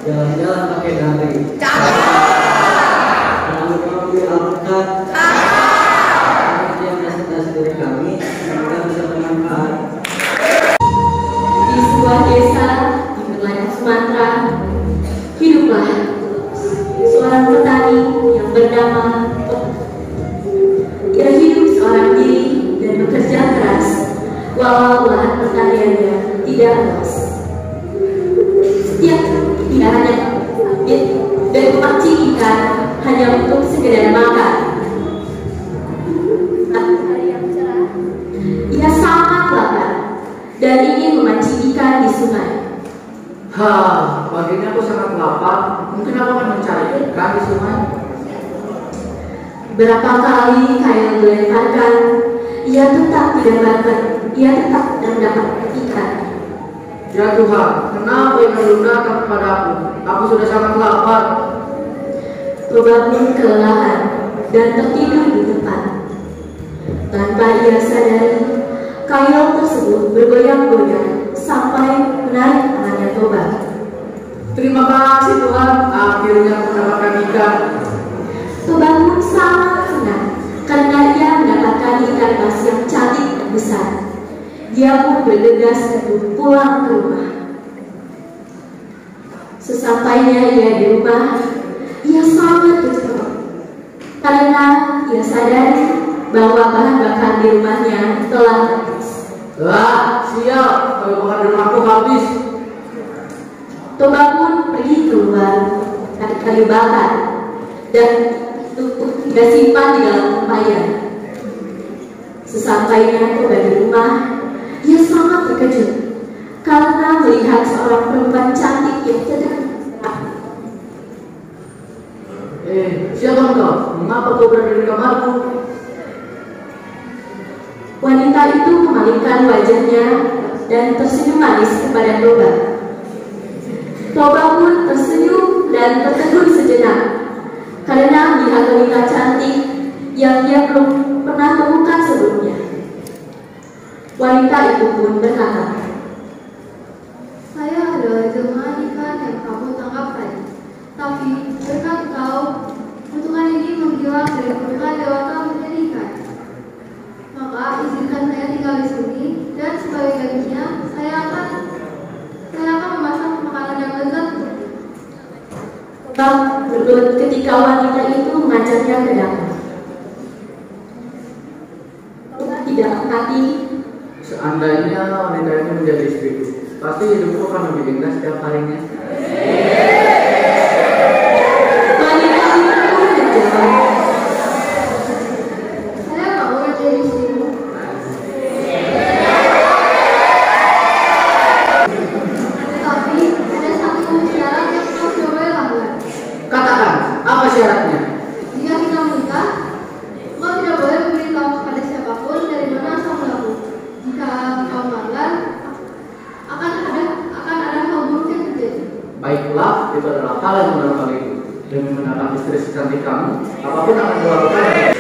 Jalan-jalan pakai daring. Mengambil alpukat. Yang presentasi dari kami, semoga bisa bermanfaat. Di sebuah desa di wilayah Sumatera, hiduplah seorang petani yang bernama Oka. Ia hidup seorang diri dan bekerja keras, walau lahan pertaniannya tidak luas. Setiap dia hanya sawit dan memancing ikan hanya untuk sekedar makan. Hari yang cerah, ia sangat lapar dan ingin memancing ikan di sungai. Pagi ini aku sangat lapar. Mungkin aku akan mencari ikan di sungai. Berapa kali kail dilemparkan, ia tetap tidak mendapat ikan. Ya Tuhan, kenapa ikan belum datang kepadaku? Aku sudah sangat lapar. Toba pun kelelahan dan tertidur di tempat. Tanpa ia sadari, kail tersebut bergoyang-goyang sampai menarik tangannya Toba. Terima kasih Tuhan, akhirnya aku mendapatkan ikan. Toba pun sangat senang karena ia mendapatkan ikan mas yang cantik dan besar. Dia pun bergegas untuk pulang ke rumah. Sesampainya ia di rumah, ia sangat kecewa karena ia sadari bahwa bahan bakar di rumahnya telah habis. Sial, kalau bahan di rumahku habis. Toba pun pergi keluar cari kayu bakar dan tidak simpan di dalam tempayan. Sesampainya Toba di rumah, ia sangat terkejut karena melihat seorang perempuan cantik yang sedang Siapa engkau? Mengapa kau berada di kamarku? Wanita itu memalingkan wajahnya dan tersenyum manis kepada Toba. Toba pun tersenyum dan tertegun sejenak karena melihat wanita cantik yang dia belum pernah temukan sebelumnya. Wanita itu pun berkata, "Saya adalah jelmaan ikan yang kamu tangkap tadi. Tapi berkat kau, kutukan ini menghilang dari permukaan dewata menjadi ikan. Maka izinkan saya tinggal di sini dan sebagai gantinya saya akan memasak makanan yang lezat untukmu." Toba bergelut ketika wanita itu mengajaknya ke dapur. Toba tidak hati. Seandainya wanita ini menjadi istriku, pasti hidupku akan lebih indah setiap harinya. Wanita itu menjawab, "Saya tak mau menjadi istrimu. Tetapi ada satu syarat yang kau coba lakukan. Katakan, apa syaratnya? Jika kita menikah, kau tidak boleh memberitahu kepada siapapun dari mana asal mulaku. Jika kau melanggar, akan ada hal buruk yang terjadi." Baiklah, itu adalah hal yang benar bagiku. Demi mendapat istri secantik kamu, apapun akan kulakukan.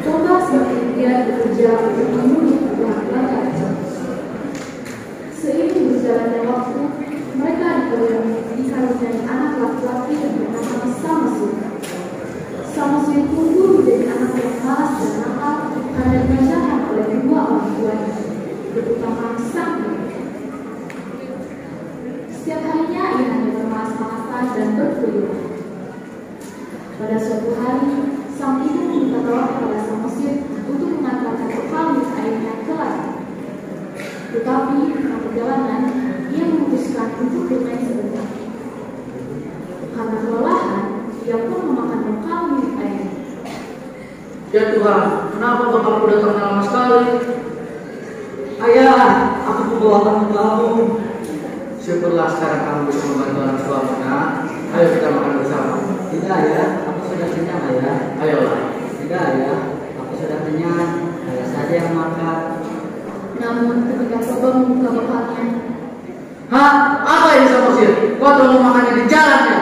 Toba semakin giat bekerja untuk memenuhi kebutuhan pelanggan. Seiring berjalannya waktu, mereka dikaruniai anak laki-laki yang bernama Samsul. Samsul tumbuh menjadi anak yang malas dan nakal karena dibesarkan oleh kedua orang tuanya, terutama sang ibu. Setiap harinya ia hanya bermalas-malasan dan berkeliaran. Pada suatu hari, sang ibu meminta tolong kepada sang Mesir untuk mengantarkan bekal milik ayahnya ke ladang. Tetapi di tengah perjalanan, ia memutuskan untuk bermain sebentar. Karena kelelahan, ia pun memakan bekal milik ayahnya. Ya Tuhan, kenapa bekalku datang lama sekali? Ayah, aku membawakan bekalmu. Syukurlah sekarang kamu bisa membantu orang tuamu. Nah, ayo kita makan bersama. Tidak ya, aku sudah kenyang ayah. Ayolah. Tidak ya, aku sudah kenyang. Ayah saja yang makan. Namun ketika Toba membuka bekalnya, Apa ini Samosir? Kau telah memakannya di jalannya.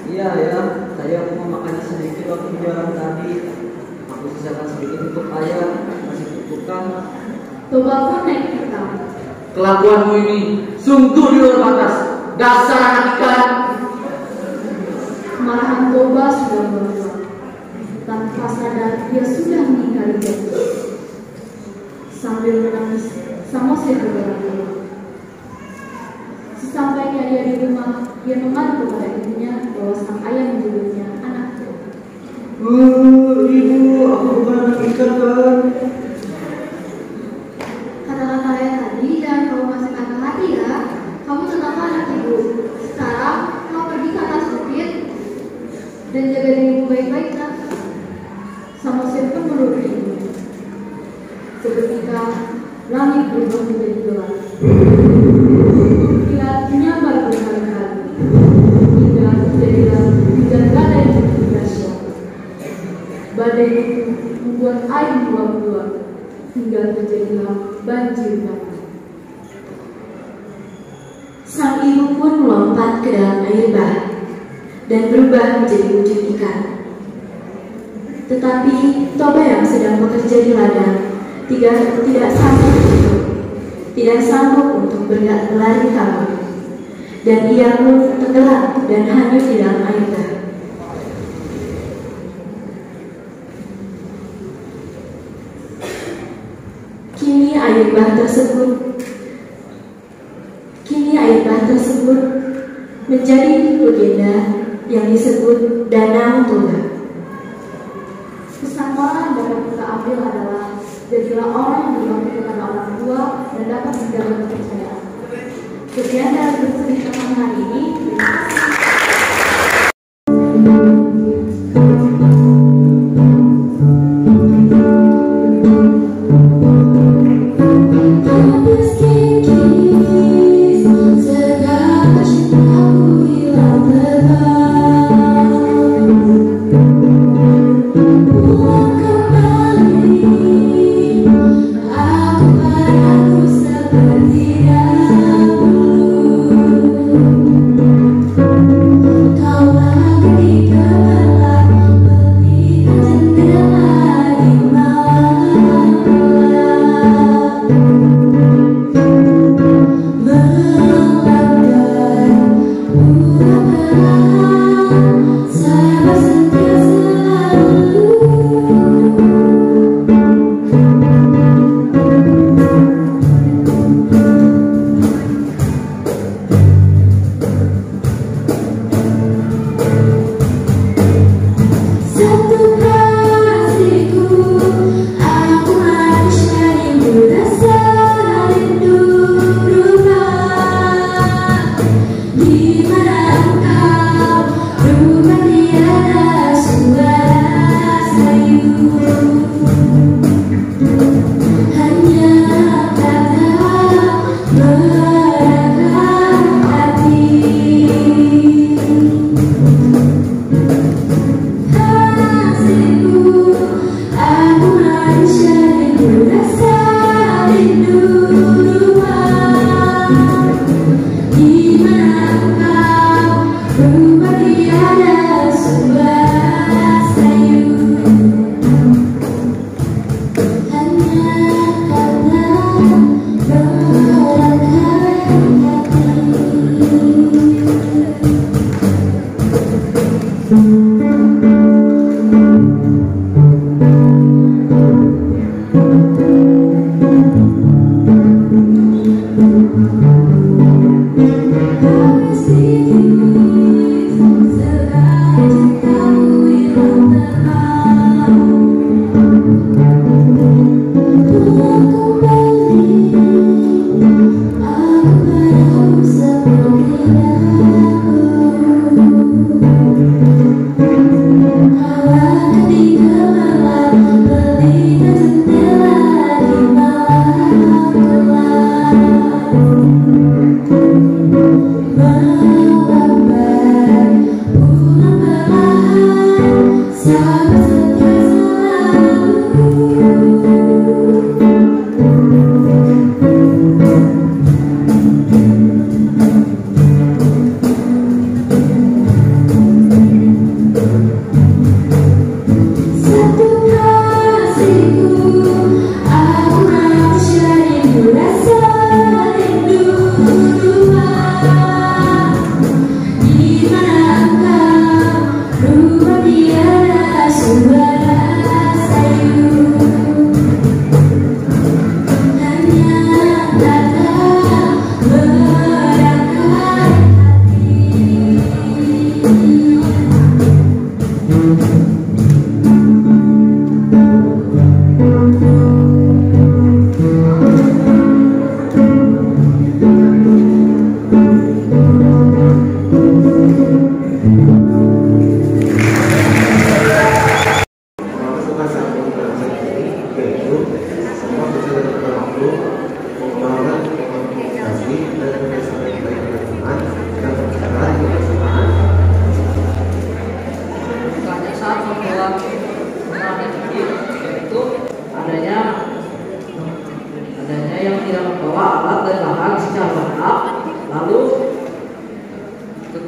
Iya ya, tadi aku mau makannya sedikit waktu jualan tadi. Aku sisakan sedikit untuk ayah. Masih cukup kan? Toba pun naik ke Kelakuanmu ini sungguh di luar batas. Dasar anak ikan. sudah berubah. Tanpa sadar dia sudah mengingkari janji. Sambil menangis, Samosir bergerak. Sesampainya dia di rumah, dia mengadu kepada ibunya bahwa sang ayah menyebutnya anaknya. Ibu, aku bukan anak ikan kan? Kata-kata ayah tadi jangan kamu masukkan ke hati ya. Kamu tetap anak ibu. Sekarang kau pergi ke atas bukit dan jaga dirimu baik-baik nak. Samosir pun menuruti ibunya. Seketika langit berubah menjadi gelap. Kilat menyambar berkali-kali hingga terjadilah hujan badai yang begitu dahsyat. Badai itu membuat air meluap-luap hingga terjadilah banjir bandang. Sang ibu pun melompat ke dalam air bah dan berubah menjadi wujud ikan. Tetapi Toba yang sedang bekerja di ladang tidak sanggup untuk berlari kabur, dan ia pun tenggelam dan hanyut di dalam air bah. Kini air bah tersebut menjadi legenda yang disebut Danau Toba. Pesan moral yang dapat kita ambil adalah jadilah orang yang berbakti kepada orang tua dan dapat menjaga kepercayaan. Sekian dari bercerita hari ini. Terima kasih. Aku seperti dahulu.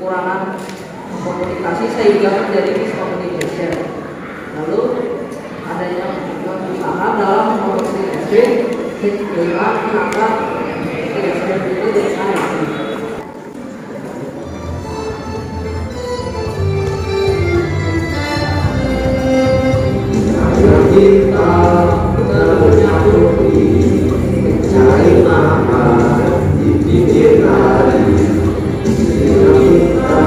kekurangan komunikasi sehingga terjadi miscommunication. Lalu adanya usaha dalam memproduksi sehingga kenapa tidak seperti itu dengan kita terjatuhi mencari makan di pinggir kali. Kita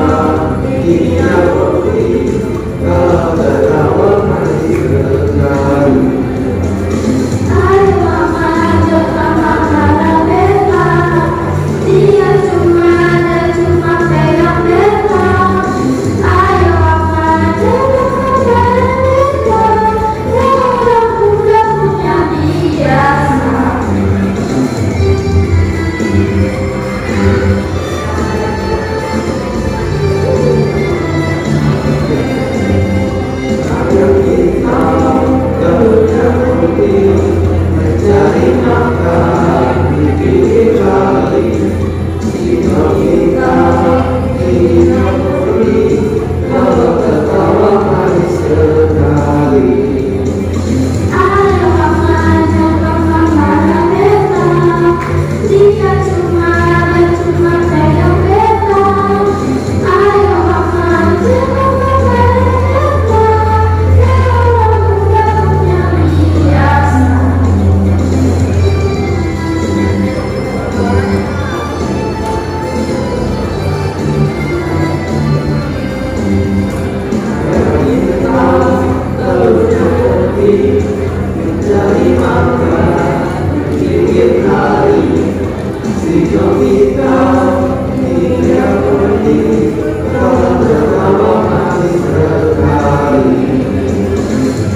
tidak pergi kalau tertawa masih sekali. Ayo mama, coba makanan beta. Dia cuma pegang beta. Ayo mama, coba makanan beta. Orang muda punya biasa. Ayo kita terjatuhi mencari makan di pinggir kali. Jika kita tidak pergi kalau tertawa manis sekali. Ayo mama, coba makanan beta. Dia cuma pegang beta. Ayo mama, coba makanan beta. Orang muda punya biasa. Kita terjatuhi mencari makan di pinggir kali. Jika kita tidak pergi kalau tertawa manis sekali.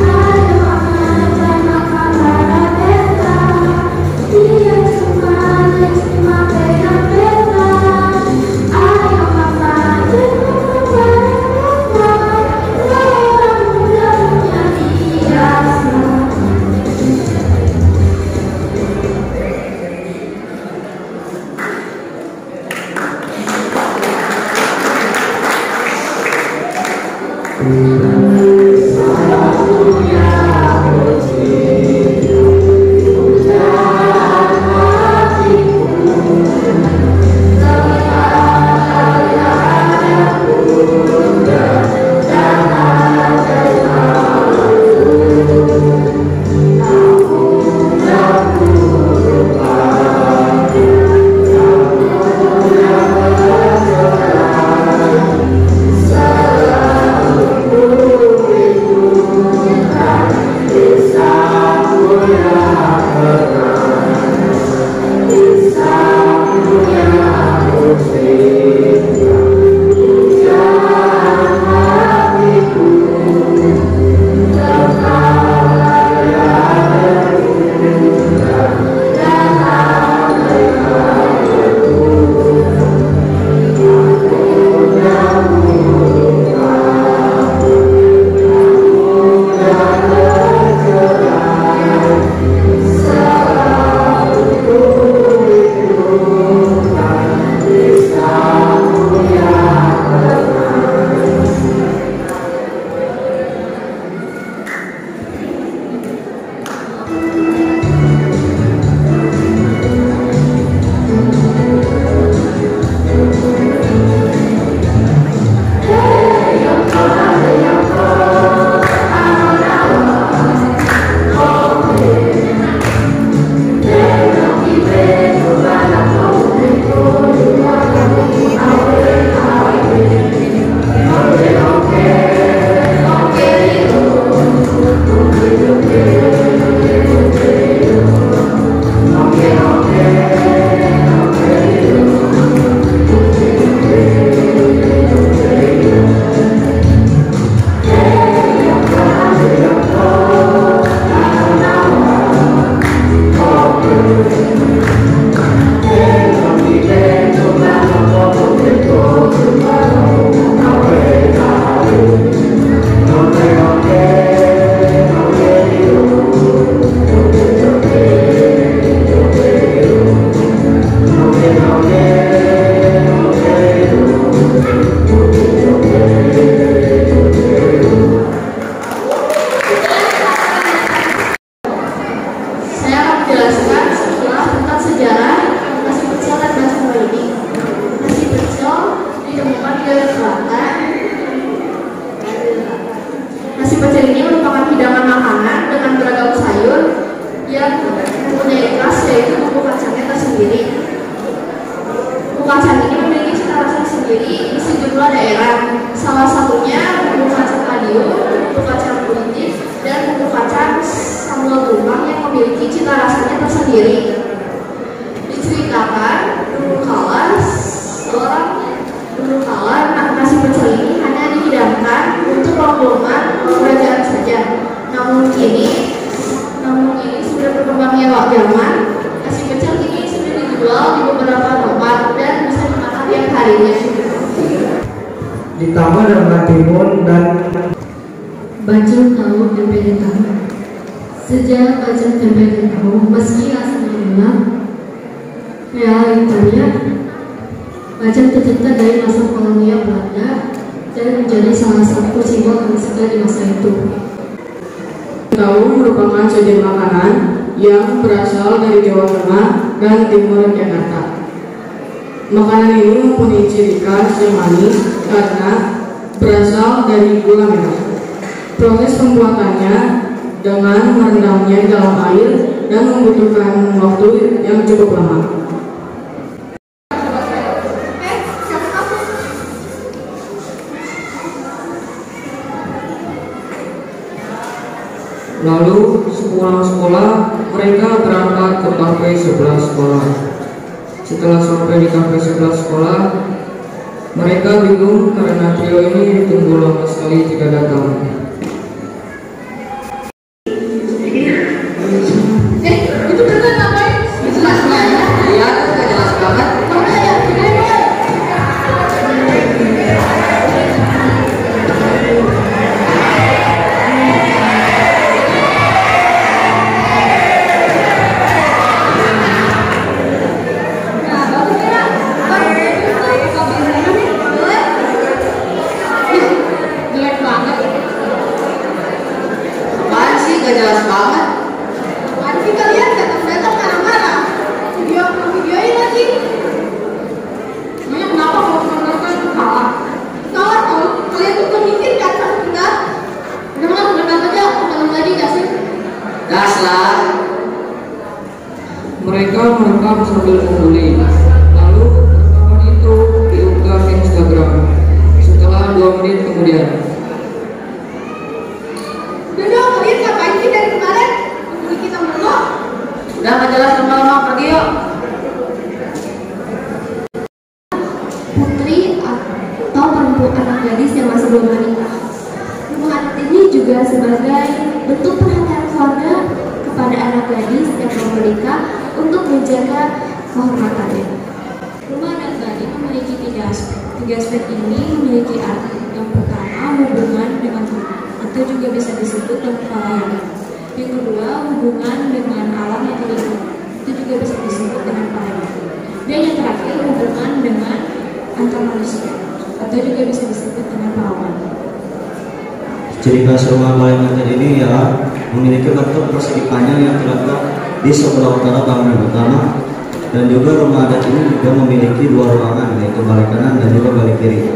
Ayo mama, coba makanan beta. Dia cuma pegang beta. Ayo mama, coba makanan beta. Orang muda punya biasa. Kita sejumlah daerah. Salah satunya buku kaca Madiun, buku kaca politik, dan buku kaca Samuel Tumpang yang memiliki cita rasanya tersendiri. Diceritakan dulu kala nasi pecel ini hanya dihidangkan untuk rombongan kerajaan saja. Namun kini sudah berkembangnya zaman, nasi pecel ini sudah dijual di beberapa tempat dan bisa dimakan tiap harinya. Ditambah dengan timun dan Bacem tahu tempe dan tahu. Sejak bacem tempe dan tahu, meski rasanya enak, realitanya bacem tercipta dari masa kolonial Belanda dan menjadi salah satu simbol kebiasaan di masa itu. Tahu merupakan sajian makanan yang berasal dari Jawa Tengah dan Timur Jakarta. Makanan ini mempunyai ciri khas yang manis karena berasal dari gula merah. Proses pembuatannya dengan merendamnya dalam air dan membutuhkan waktu yang cukup lama. Lalu sepulang sekolah mereka berangkat ke kafe sebelah sekolah. Setelah sampai di kafe sebelah sekolah, mereka bingung karena trio ini ditunggu lama sekali tidak datang. Itu benar ngapain? Jelasnya ya. Iya, gak jelas banget. Mana ya? Jelek banget. Apaan sih, gak jelas banget. Nanti kalian datang marah-marah. Videoin lagi. Emangnya kenapa kalau menonton kalah? Kawan tahu, kalian tuh pemikir kan sama kita. Udah berdekat aja, ulang lagi gak sih? Gas lah. Mereka merekam sambil membuli. Lalu rekaman itu diunggah ke Instagram. Setelah 2 menit kemudian, Udah kalian ngapain sih dari kemarin? Nungguin kita mulu. udah gak jelas, lama-lama pergi yuk. Putri atau perempuan anak gadis yang masih belum menikah. Rumah adat ini juga sebagai bentuk perhatian keluarga kepada anak gadis yang belum menikah untuk menjaga kehormatannya. Rumah adat Bali memiliki 3 aspek. 3 aspek ini memiliki arti. Yang pertama, hubungan dengan Tuhan, atau juga bisa disebut dengan pelayanan. Yang kedua, hubungan dengan alam atau lingkungan, itu juga bisa disebut dengan pelayanan. Dan yang terakhir, hubungan dengan antar manusia, atau juga bisa disebut dengan pahlawan. Ciri khas rumah pelayanan ini ya memiliki bentuk persegi panjang yang terletak di sebelah utara bangunan utama, dan juga rumah adat ini juga memiliki 2 ruangan, yaitu balik kanan dan juga balik kiri.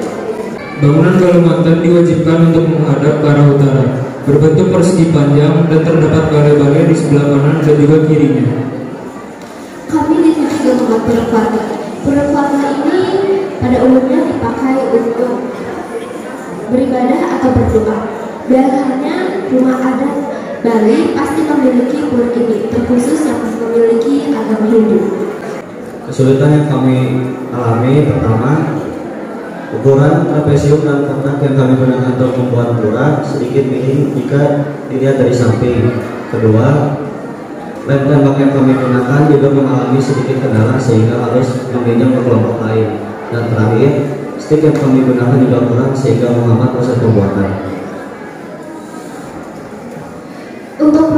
Bangunan Kalimantan diwajibkan untuk menghadap ke arah utara, berbentuk persegi panjang dan terdapat balai-balai di sebelah kanan dan juga kirinya. Kami di sini juga membuat pura-pura. Pura-pura ini pada umumnya dipakai untuk beribadah atau berdoa. Biasanya rumah adat Bali pasti memiliki pura ini, terkhusus yang memiliki agama Hindu. Kesulitan yang kami alami pertama, ukuran trapesium dan kotak yang kami gunakan untuk membuat pura sedikit miring jika dilihat dari samping. Kedua, lem tembak yang kami gunakan juga mengalami sedikit kendala sehingga harus meminjam ke kelompok lain. Dan terakhir, stik yang kami gunakan juga kurang sehingga menghambat proses pembuatan. Untuk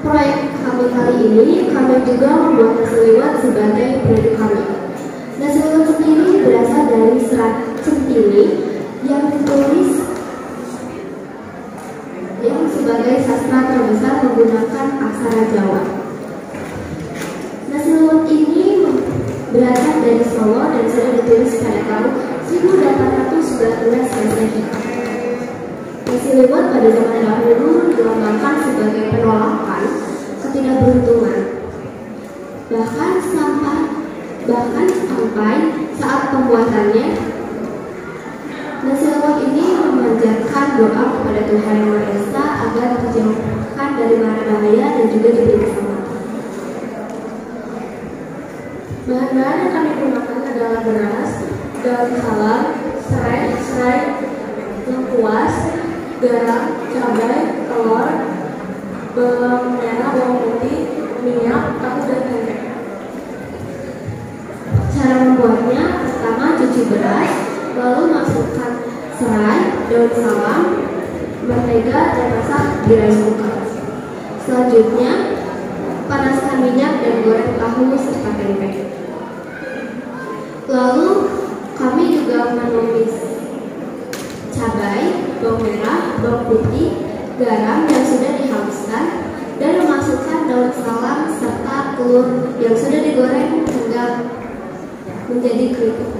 proyek kami kali ini, kami juga membuat nasi liwet sebagai produk kami. Nasi liwet sendiri berasal dari serat centini yang ditulis yang sebagai sastra terbesar menggunakan aksara Jawa. Nasi liwet ini berasal dari Solo dan sudah ditulis pada tahun 1819 Masehi. Nasi liwet pada zaman dahulu dilambangkan sebagai penolakan ketidakberuntungan. Bahkan sampai saat pembuatannya memohon doa kepada Tuhan Yang Maha Esa agar dijauhkan dari mara bahaya dan juga diberi keselamatan. Bahan-bahan yang kami gunakan adalah beras, daun salam, serai, lengkuas, garam, cabai, telur, bawang merah, bawang putih, minyak, tahu, dan tempe. Cara membuatnya, pertama cuci beras, lalu masukkan serai, daun salam, mentega, dan masak di rice cooker. Selanjutnya, panaskan minyak dan goreng tahu serta tempe. Lalu, kami juga menumis cabai, bawang merah, bawang putih, garam yang sudah dihaluskan, dan memasukkan daun salam serta telur yang sudah digoreng hingga menjadi keripik.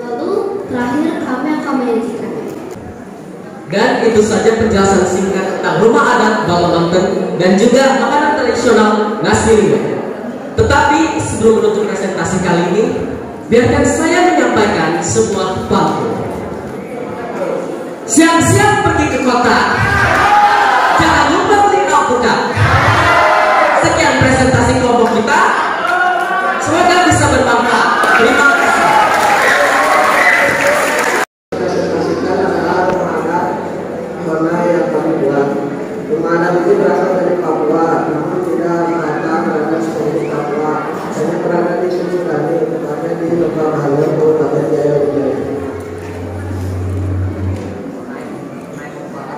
Lalu terakhir kami akan menyajikannya. Dan itu saja penjelasan singkat tentang rumah adat Balamanten dan juga makanan tradisional nasi liwet. Tetapi sebelum menutup presentasi kali ini, biarkan saya menyampaikan sebuah pantun. Siang-siang pergi ke kota, jangan lupa beli alpukat. Sekian presentasi kelompok kita. Semoga bisa bermanfaat. Terima kasih. Presentasikan adalah rumah adat zona yang kami buat. Rumah adat itu berasal dari Papua, namun tidak merata berada seluruh Papua. Hanya berada di Sumsudani, tepatnya di Lebak Halus, Kabupaten Jaya Wijaya.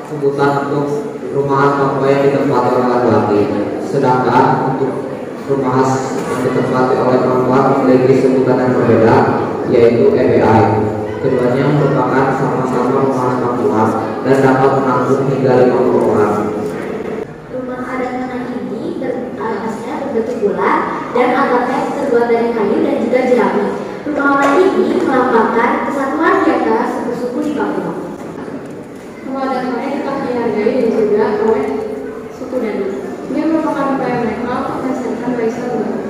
Sebutan untuk rumahan Papua yang ditempati oleh laki-laki, sedangkan untuk rumahan yang ditempati oleh perempuan memiliki sebutan yang berbeda, yaitu EBI. Keduanya merupakan sama-sama rumahan Papua dan dapat menampung hingga 50 orang. Rumah adat tanah ini alasnya berbentuk bulat dan atapnya terbuat dari kayu dan juga jerami. Rumah adat ini melambangkan kesatuan di antara suku-suku di Papua. Rumah adat kami tetap dihargai dan juga oleh suku Dani. Ini merupakan upaya mereka untuk melestarikan warisan budaya.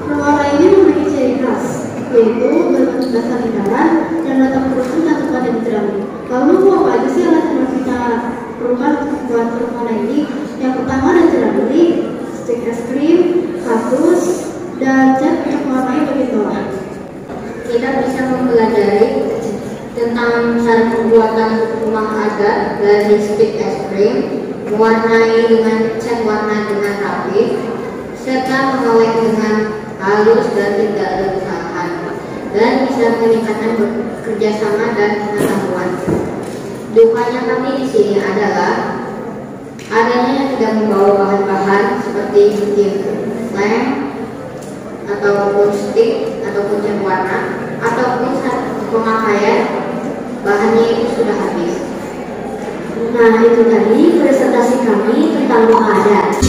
Rumah adat ini memiliki ciri khas, yaitu berbentuk dasar lingkaran dan letak berusun dan tempat yang jerami. Lalu apa aja sih alat yang kita perlukan untuk membuat rumah adat ini? Yang pertama ada jerami, stik es krim, kardus, dan cat untuk mewarnai bagian bawah. Kita bisa mempelajari tentang cara pembuatan rumah adat dari stik es krim, mewarnai dengan cat warna dengan rapi, serta mengawet dengan halus dan tidak ada kesalahan, dan bisa meningkatkan kerjasama dan pengetahuan. Dukanya kami di sini adalah adanya tidak membawa bahan-bahan seperti lem ataupun stik ataupun cat warna ataupun pemakaian bahannya itu sudah habis. Nah, itu tadi presentasi kami tentang rumah adat.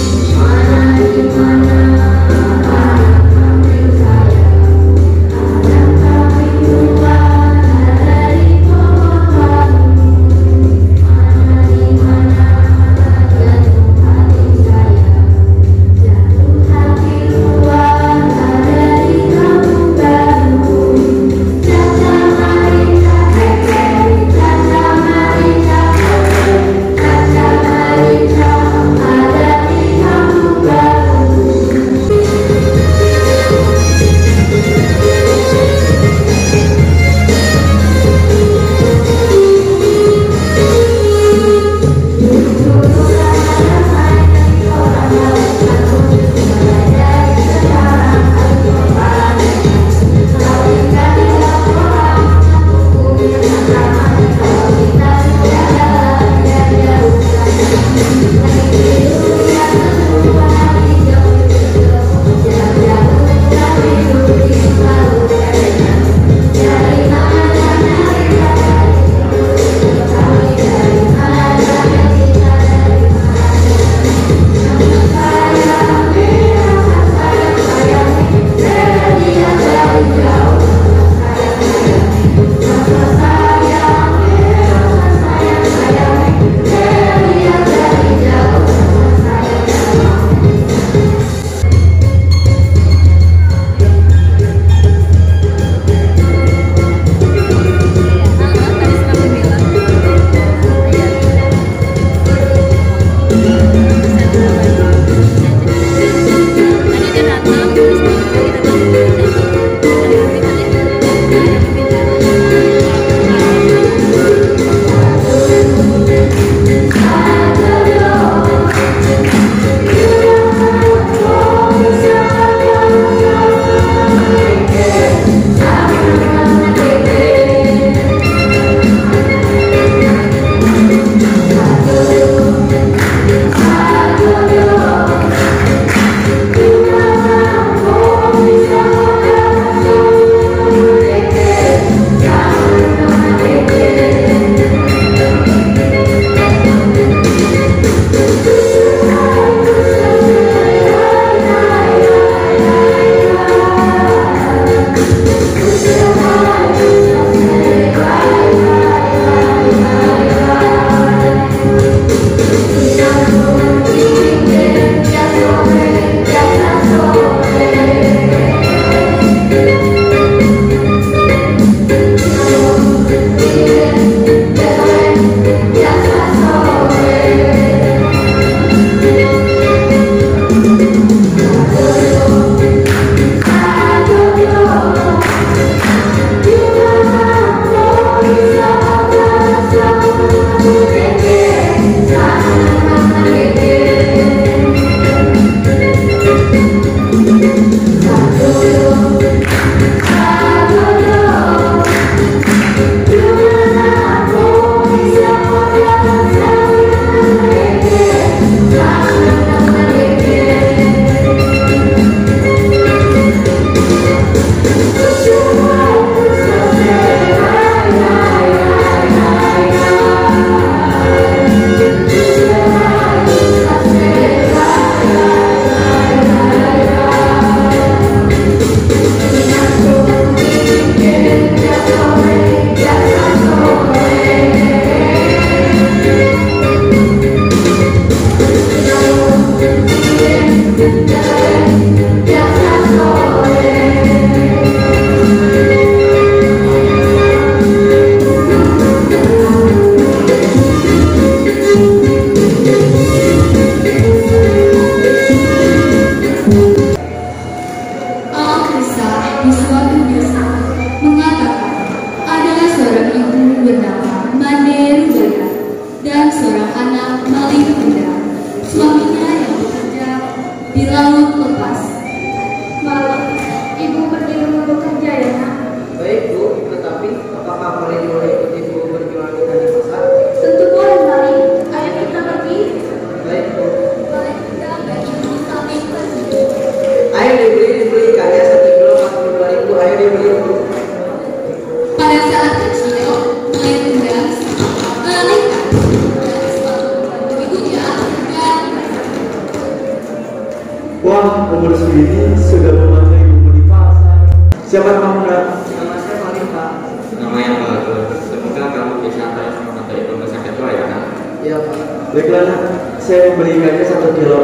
Wah, umur segini sudah membantu ibu di pasar. Siapa kamu, Kak? Nama saya Malim, Pak. Nama yang bagus. Semoga kamu bisa terus membantu ibu sampai tua ya, Kak. Iya, Pak. Baiklah, Nak. Saya membelikannya 1 kilo.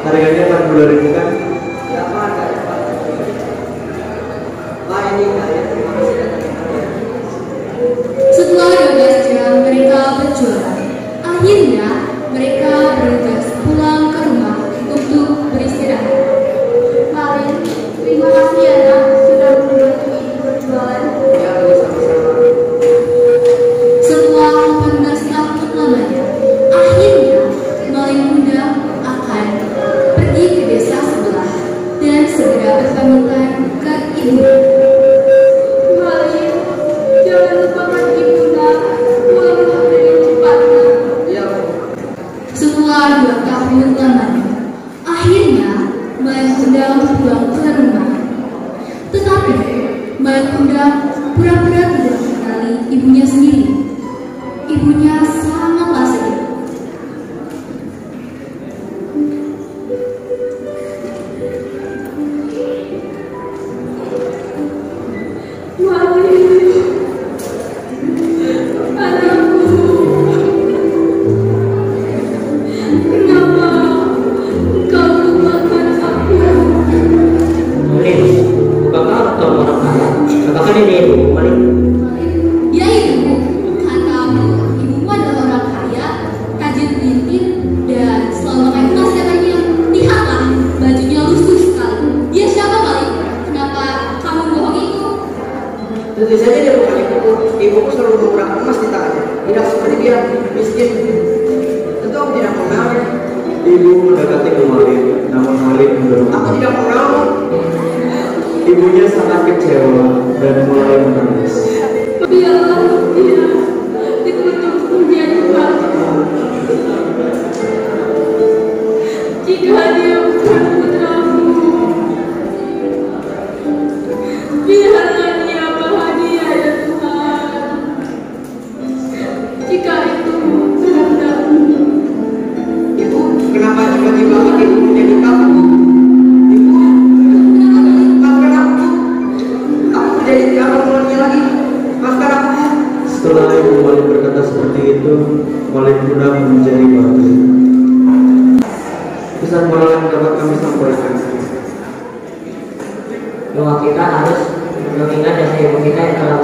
Harganya 42.000 kan? Ya, Pak, harganya Pak. Pak, ini saya terima kasih datang. Setelah 12 jam mereka berjualan, akhirnya mereka bergegas pulang ke rumah untuk beristirahat. Malim, terima kasih ya nak sudah membantu ibu berjualan. Ya, Bu, sama-sama. Setelah 18 tahun lamanya, akhirnya Malim muda akan pergi ke desa sebelah dan segera berpamitan ke ibu. Malim, jangan lupakan ibu nak, pulanglah dengan cepat nak. Ya, Bu. Setelah 2 tahun lamanya, akhirnya Malim muda pulang ke rumah. Tetapi Malim muda pura-pura tidak mengenali ibunya sendiri. Ibunya sangatlah sedih. Ya ibu, katamu ibumu adalah orang kaya, rajin lintir, dan selalu pakai emas katanya. Lihatlah, bajunya lusuh sekali. Dia siapa Malim? Kenapa kamu bohongiku? Tentu saja dia bukan ibuku. Ibuku selalu menggunakan emas di tangannya. Tidak seperti dia, miskin. Tentu aku tidak mengenalnya. Ibu mendekati ke Malim, namun Malim mendorong. Aku tidak mengenalmu. Ibunya sangat kecewa dan mulai menangis. Biarlah dia dikutuk menjadi batu. Jika dia bukan putramu, biarlah dia bahagia ya Tuhan. Jika itu kehendakmu. Ibu, kenapa tiba-tiba ibu menjadi kamu? Ibu, maafkan aku. Aku menjadi tidak akan mengulanginya lagi. Maafkan aku. Setelah ibu Malim berkata seperti itu, Malim muda menjadi batu. Pesan moral yang dapat kami sampaikan. Bahwa kita harus mengingat jasa ibu kita yang telah